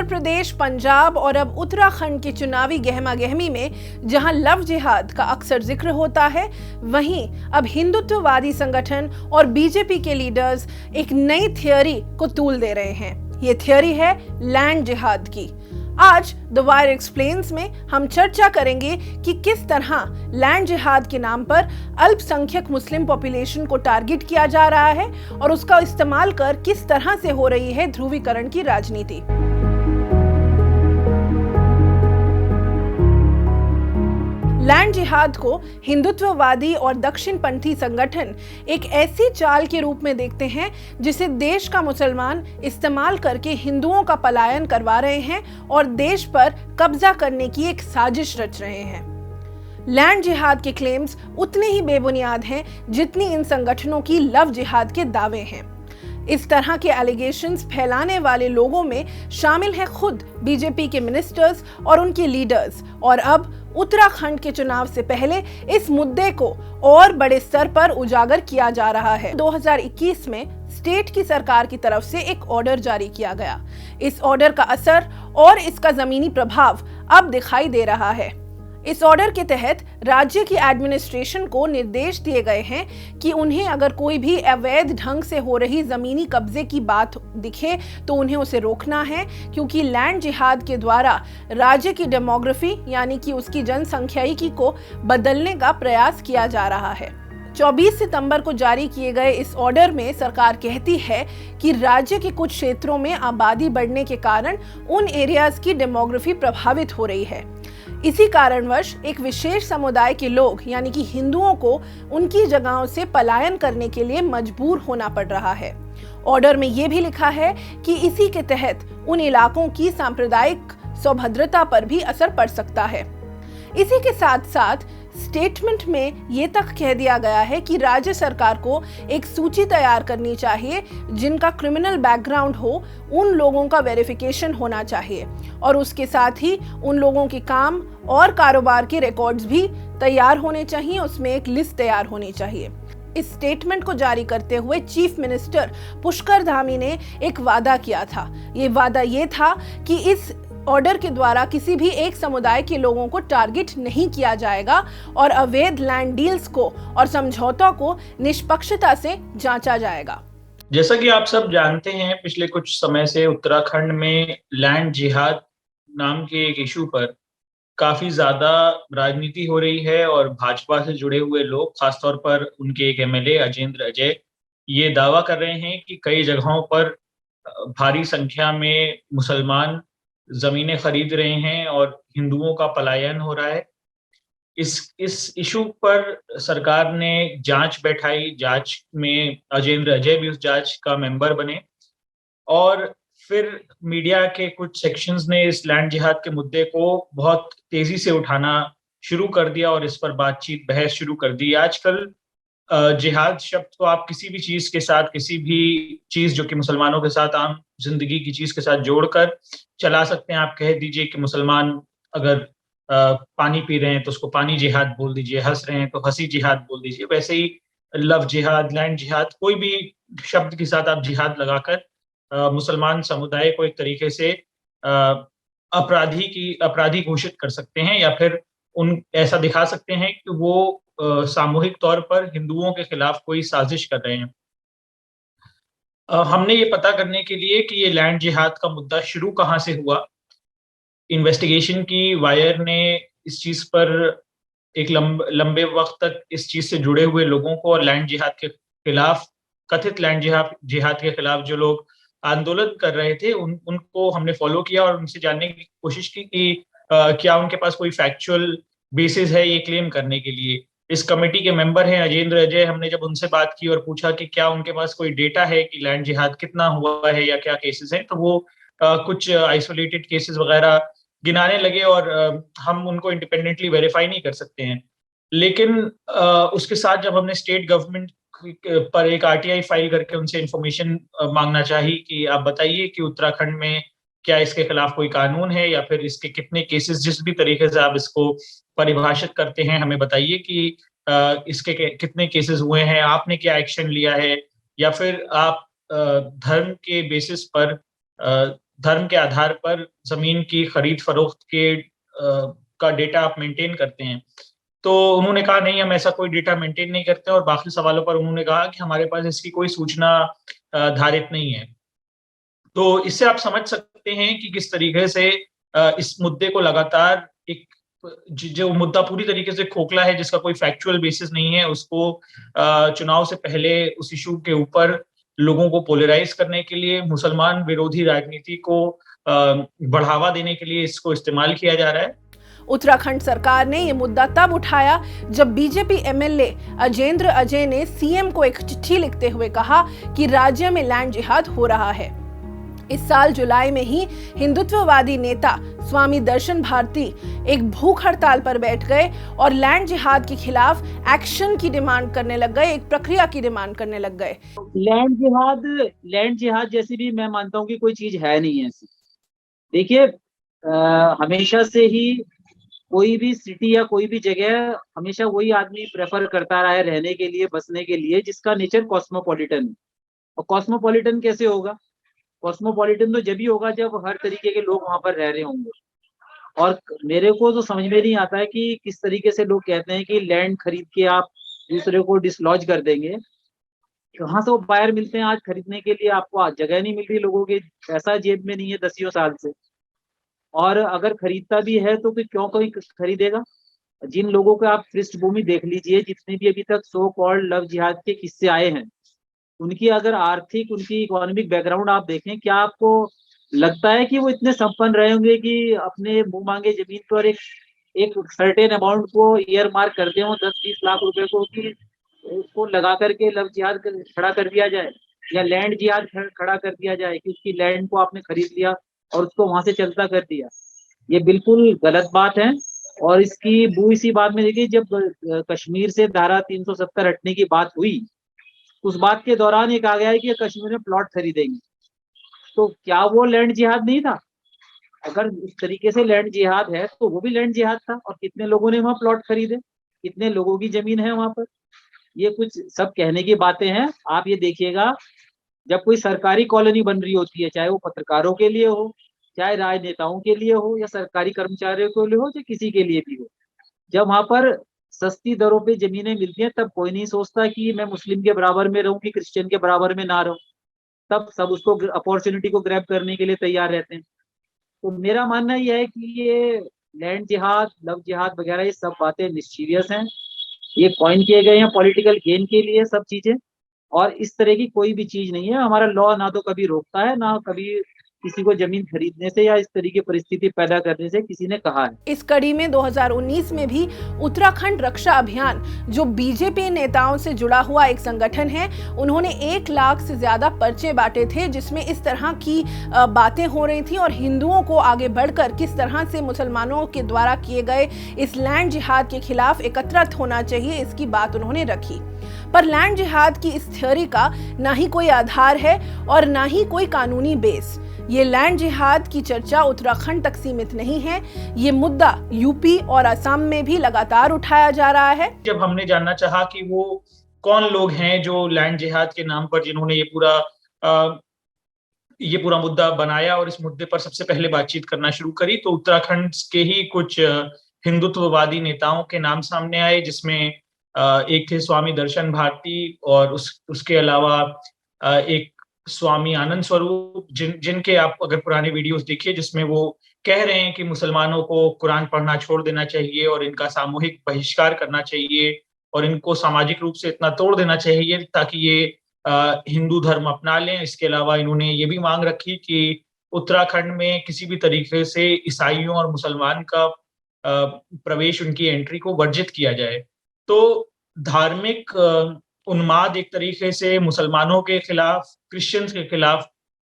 उत्तर प्रदेश, पंजाब और अब उत्तराखंड के चुनावी गहमा गहमी में जहां लव जिहाद का अक्सर जिक्र होता है, वहीं अब हिंदुत्ववादी संगठन और बीजेपी के लीडर्स एक नई थियोरी को तूल दे रहे हैं। ये थियोरी है लैंड जिहाद की। आज द वायर एक्सप्लेन्स में हम चर्चा करेंगे कि किस तरह लैंड जिहाद के नाम पर अल्पसंख्यक मुस्लिम पॉपुलेशन को टारगेट किया जा रहा है और उसका इस्तेमाल कर किस तरह से हो रही है ध्रुवीकरण की राजनीति। लैंड जिहाद को हिंदुत्ववादी और दक्षिणपंथी संगठन एक ऐसी चाल के रूप में देखते हैं जिसे देश का मुसलमान इस्तेमाल करके हिंदुओं का पलायन करवा रहे हैं और देश पर कब्जा करने की एक साजिश रच रहे हैं। लैंड जिहाद के क्लेम्स उतने ही बेबुनियाद हैं जितनी इन संगठनों की लव जिहाद के दावे हैं। इस तरह के एलिगेशंस फैलाने वाले लोगों में शामिल हैं खुद बीजेपी के मिनिस्टर्स और उनके लीडर्स, और अब उत्तराखंड के चुनाव से पहले इस मुद्दे को और बड़े स्तर पर उजागर किया जा रहा है। 2021 में स्टेट की सरकार की तरफ से एक ऑर्डर जारी किया गया। इस ऑर्डर का असर और इसका जमीनी प्रभाव अब दिखाई दे रहा है। इस ऑर्डर के तहत राज्य की एडमिनिस्ट्रेशन को निर्देश दिए गए हैं कि उन्हें अगर कोई भी अवैध ढंग से हो रही जमीनी कब्जे की बात दिखे तो उन्हें उसे रोकना है, क्योंकि लैंड जिहाद के द्वारा राज्य की डेमोग्राफी यानी कि उसकी जनसंख्याइकी को बदलने का प्रयास किया जा रहा है। 24 सितंबर को जारी किए गए इस ऑर्डर में सरकार कहती है कि राज्य के कुछ क्षेत्रों में आबादी बढ़ने के कारण उन एरियाज की डेमोग्राफी प्रभावित हो रही है। इसी कारणवश एक विशेष समुदाय के लोग यानी कि हिंदुओं को उनकी जगहों से पलायन करने के लिए मजबूर होना पड़ रहा है। ऑर्डर में यह भी लिखा है कि इसी के तहत उन इलाकों की सांप्रदायिक सौभद्रता पर भी असर पड़ सकता है। इसी के साथ साथ स्टेटमेंट में ये तक कह दिया गया है कि राज्य सरकार को एक सूची तैयार करनी चाहिए जिनका क्रिमिनल बैकग्राउंड हो, उन लोगों का वेरिफिकेशन होना चाहिए और उसके साथ ही उन लोगों के काम और कारोबार के रिकॉर्ड्स भी तैयार होने चाहिए। उसमें एक लिस्ट तैयार होनी चाहिए। इस स्टेटमेंट को जारी करते हुए चीफ मिनिस्टर पुष्कर धामी ने एक वादा किया था। ये वादा ये था कि इस ऑर्डर के द्वारा किसी भी एक समुदाय के लोगों को टारगेट नहीं किया जाएगा और अवैध लैंड डील्स को और समझौतों को निष्पक्षता से जांचा जाएगा। जैसा कि आप सब जानते हैं, पिछले कुछ समय से उत्तराखंड में लैंड जिहाद नाम के एक इशू पर काफी ज्यादा राजनीति हो रही है और भाजपा से जुड़े हुए लोग, खासतौर पर उनके एक एमएलए अजेंद्र अजय, ये दावा कर रहे हैं कि कई जगहों पर भारी संख्या में मुसलमान जमीनें खरीद रहे हैं और हिंदुओं का पलायन हो रहा है। इस इशू पर सरकार ने जांच बैठाई। जांच में अजेंद्र अजय भी उस जांच का मेंबर बने और फिर मीडिया के कुछ सेक्शंस ने इस लैंड जिहाद के मुद्दे को बहुत तेजी से उठाना शुरू कर दिया और इस पर बातचीत, बहस शुरू कर दी। आजकल जिहाद शब्द को आप किसी भी चीज के साथ, किसी भी चीज जो कि मुसलमानों के साथ, आम जिंदगी की चीज के साथ जोड़कर चला सकते हैं। आप कह दीजिए कि मुसलमान अगर पानी पी रहे हैं तो उसको पानी जिहाद बोल दीजिए, हंस रहे हैं तो हंसी जिहाद बोल दीजिए। वैसे ही लव जिहाद, लैंड जिहाद, कोई भी शब्द के साथ आप जिहाद लगाकर मुसलमान समुदाय को एक तरीके से अपराधी घोषित कर सकते हैं या फिर ऐसा दिखा सकते हैं कि वो सामूहिक तौर पर हिंदुओं के खिलाफ कोई साजिश कर रहे हैं। हमने ये पता करने के लिए कि ये लैंड जिहाद का मुद्दा शुरू कहाँ से हुआ, इन्वेस्टिगेशन की। वायर ने इस चीज पर एक लंबे वक्त तक इस चीज से जुड़े हुए लोगों को और लैंड जिहाद के खिलाफ, कथित लैंड जिहाद के खिलाफ जो लोग आंदोलन कर रहे थे, उनको हमने फॉलो किया और उनसे जानने की कोशिश की कि क्या उनके पास कोई फैक्चुअल बेसिस है ये क्लेम करने के लिए। इस कमेटी के मेंबर हैं अजेंद्र अजय। हमने जब उनसे बात की और पूछा कि क्या उनके पास कोई डेटा है कि लैंड जिहाद कितना हुआ है या क्या केसेस हैं, तो वो कुछ आइसोलेटेड केसेस वगैरह गिनाने लगे और हम उनको इंडिपेंडेंटली वेरीफाई नहीं कर सकते हैं। लेकिन उसके साथ जब हमने स्टेट गवर्नमेंट पर एक आरटीआई फाइल करके उनसे इंफॉर्मेशन मांगना चाहिए कि आप बताइए कि उत्तराखंड में क्या इसके खिलाफ कोई कानून है या फिर इसके कितने केसेस, जिस भी तरीके से आप इसको परिभाषित करते हैं, हमें बताइए कि इसके कितने केसेस हुए हैं, आपने क्या एक्शन लिया है, या फिर आप धर्म के बेसिस पर धर्म के आधार पर जमीन की खरीद फरोख्त के का डेटा आप मेंटेन करते हैं। तो उन्होंने कहा नहीं, हम ऐसा कोई डेटा मेंटेन नहीं करते, और बाकी सवालों पर उन्होंने कहा कि हमारे पास इसकी कोई सूचना धारित नहीं है। तो इससे आप समझ सकते हैं कि किस तरीके से इस मुद्दे को लगातार एक जो मुद्दा पूरी तरीके से खोखला है, जिसका कोई फैक्चुअल बेसिस नहीं है, उसको चुनाव से पहले उस इशू के ऊपर लोगों को पोलराइज करने के लिए, मुसलमान विरोधी राजनीति को बढ़ावा देने के लिए इसको इस्तेमाल किया जा रहा है। उत्तराखंड सरकार ने ये मुद्दा तब उठाया जब बीजेपी एमएलए अजेंद्र अजय ने सीएम को एक चिट्ठी लिखते हुए कहा कि राज्य में लैंड जिहाद हो रहा है। इस साल जुलाई में ही हिंदुत्ववादी नेता स्वामी दर्शन भारती एक भूख हड़ताल पर बैठ गए और लैंड जिहाद के खिलाफ एक्शन की डिमांड करने लग गए, एक प्रक्रिया की डिमांड करने लग गए। लैंड जिहाद जैसी भी मैं मानता हूँ कि कोई चीज है नहीं ऐसी। देखिए, हमेशा से ही कोई भी सिटी या कोई भी जगह हमेशा वही आदमी प्रेफर करता रहा है रहने के लिए, बसने के लिए, जिसका नेचर कॉस्मोपॉलिटन है। और कॉस्मोपॉलिटन कैसे होगा? कॉस्मोपॉलिटन तो जब ही होगा जब हर तरीके के लोग वहां पर रह रहे होंगे। और मेरे को तो समझ में नहीं आता है कि किस तरीके से लोग कहते हैं कि लैंड खरीद के आप दूसरे को डिसलॉज कर देंगे। कहाँ से वो बायर मिलते हैं आज खरीदने के लिए? आपको आज जगह नहीं मिल रही, लोगों के पैसा जेब में नहीं है 10 साल से। और अगर खरीदता भी है तो फिर क्यों कोई खरीदेगा? जिन लोगों को आप पृष्ठभूमि देख लीजिए, जितने भी अभी तक सो कॉल्ड लव जिहाद के किस्से आए हैं, उनकी अगर आर्थिक, उनकी इकोनॉमिक बैकग्राउंड आप देखें, क्या आपको लगता है कि वो इतने संपन्न रहे होंगे कि अपने मुंह मांगे जमीन पर एक सर्टेन अमाउंट को ईयर मार्क करते हो 10-20 लाख रुपए को, कि उसको लगा करके लव जिहाद खड़ा कर दिया जाए या लैंड जिहाद खड़ा कर दिया जाए कि उसकी लैंड को आपने खरीद लिया और उसको वहां से चलता कर दिया? ये बिल्कुल गलत बात है। और इसकी बू इसी बात में देखिए, जब कश्मीर से धारा 370 हटने की बात हुई, उस बात के दौरान ये कहा गया है कि कश्मीर में प्लॉट खरीदेंगे। तो क्या वो लैंड जिहाद नहीं था? अगर इस तरीके से लैंड जिहाद है तो वो भी लैंड जिहाद था। और कितने लोगों ने वहां प्लॉट खरीदे, कितने लोगों की जमीन है वहां पर? ये कुछ सब कहने की बातें हैं। आप ये देखिएगा, जब कोई सरकारी कॉलोनी बन रही होती है, चाहे वो पत्रकारों के लिए हो, चाहे राजनेताओं के लिए हो, या सरकारी कर्मचारियों के लिए हो, चाहे किसी के लिए भी हो, जब वहां पर सस्ती दरों पे जमीनें मिलती हैं, तब कोई नहीं सोचता कि मैं मुस्लिम के बराबर में रहूं कि क्रिश्चियन के बराबर में ना रहूं। तब सब उसको अपॉर्चुनिटी को ग्रैब करने के लिए तैयार रहते हैं। तो मेरा मानना यह है कि ये लैंड जिहाद, लव जिहाद वगैरह, ये सब बातें मिस्चीवियस हैं। ये कॉइन किए गए हैं पॉलिटिकल गेन के लिए सब चीजें, और इस तरह की कोई भी चीज नहीं है। हमारा लॉ ना तो कभी रोकता है, ना कभी किसी को जमीन खरीदने से या इस तरीके की परिस्थिति पैदा करने से किसी ने कहा है। इस कड़ी में 2019 में भी उत्तराखंड रक्षा अभियान, जो बीजेपी नेताओं से जुड़ा हुआ एक संगठन है, उन्होंने 1 लाख से ज्यादा पर्चे बांटे थे, जिसमें इस तरह की बातें हो रही थी और हिंदुओं को आगे बढ़कर किस तरह से मुसलमानों के द्वारा किए गए इस लैंड जिहाद के खिलाफ एकत्रित होना चाहिए, इसकी बात उन्होंने रखी। पर लैंड जिहाद की इस थ्योरी का ना ही कोई आधार है और ना ही कोई कानूनी बेस। ये लैंड जिहाद की चर्चा उत्तराखंड तक सीमित नहीं है, ये मुद्दा यूपी और असम में भी लगातार उठाया जा रहा है। जब हमने जानना चाहा कि वो कौन लोग हैं जो लैंड जिहाद के नाम पर, जिन्होंने ये पूरा मुद्दा बनाया और इस मुद्दे पर सबसे पहले बातचीत करना शुरू करी, तो उत्तराखंड के ही कुछ हिंदुत्ववादी नेताओं के नाम सामने आए, जिसमें एक थे स्वामी दर्शन भारती, और उसके अलावा एक स्वामी आनंद स्वरूप, जिनके आप अगर पुराने वीडियोस देखिए, जिसमें वो कह रहे हैं कि मुसलमानों को कुरान पढ़ना छोड़ देना चाहिए और इनका सामूहिक बहिष्कार करना चाहिए और इनको सामाजिक रूप से इतना तोड़ देना चाहिए ताकि ये हिंदू धर्म अपना लें। इसके अलावा इन्होंने ये भी मांग रखी कि उत्तराखंड में किसी भी तरीके से ईसाइयों और मुसलमान का प्रवेश, उनकी एंट्री को वर्जित किया जाए। तो धार्मिक उन्माद एक तरीके से मुसलमानों के खिलाफ, क्रिश्चियंस के खिलाफ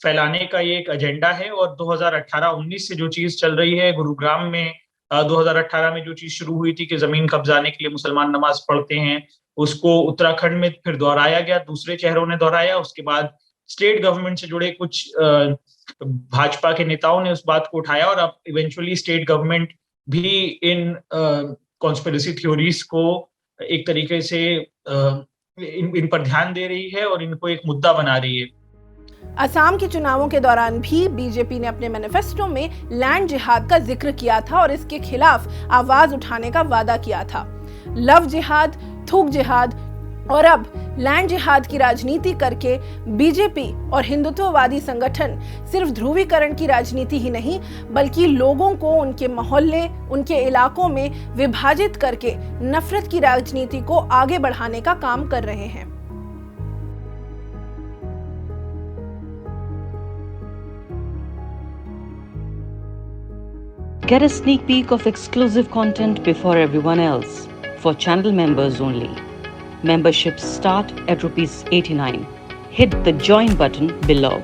फैलाने का ये एक एजेंडा है। और 2018-19 से जो चीज चल रही है गुरुग्राम में, 2018 में जो चीज शुरू हुई थी कि जमीन कब्जाने के लिए मुसलमान नमाज पढ़ते हैं, उसको उत्तराखंड में फिर दोहराया गया, दूसरे चेहरों ने दोहराया। उसके बाद स्टेट गवर्नमेंट से जुड़े कुछ भाजपा के नेताओं ने उस बात को उठाया, और अब इवेंचुअली स्टेट गवर्नमेंट भी इन कॉन्स्पिरेसी थ्योरीज को एक तरीके से इन पर ध्यान दे रही है और इनको एक मुद्दा बना रही है। असम के चुनावों के दौरान भी बीजेपी ने अपने मैनिफेस्टो में लैंड जिहाद का जिक्र किया था और इसके खिलाफ आवाज उठाने का वादा किया था। लव जिहाद, थूक जिहाद और अब लैंड जिहाद की राजनीति करके बीजेपी और हिंदुत्ववादी संगठन सिर्फ ध्रुवीकरण की राजनीति ही नहीं बल्कि लोगों को उनके मोहल्ले, उनके इलाकों में विभाजित करके नफरत की राजनीति को आगे बढ़ाने का काम कर रहे हैं। Get a sneak peek of exclusive content before everyone else for channel members only. Memberships start at ₹89. Hit the join button below.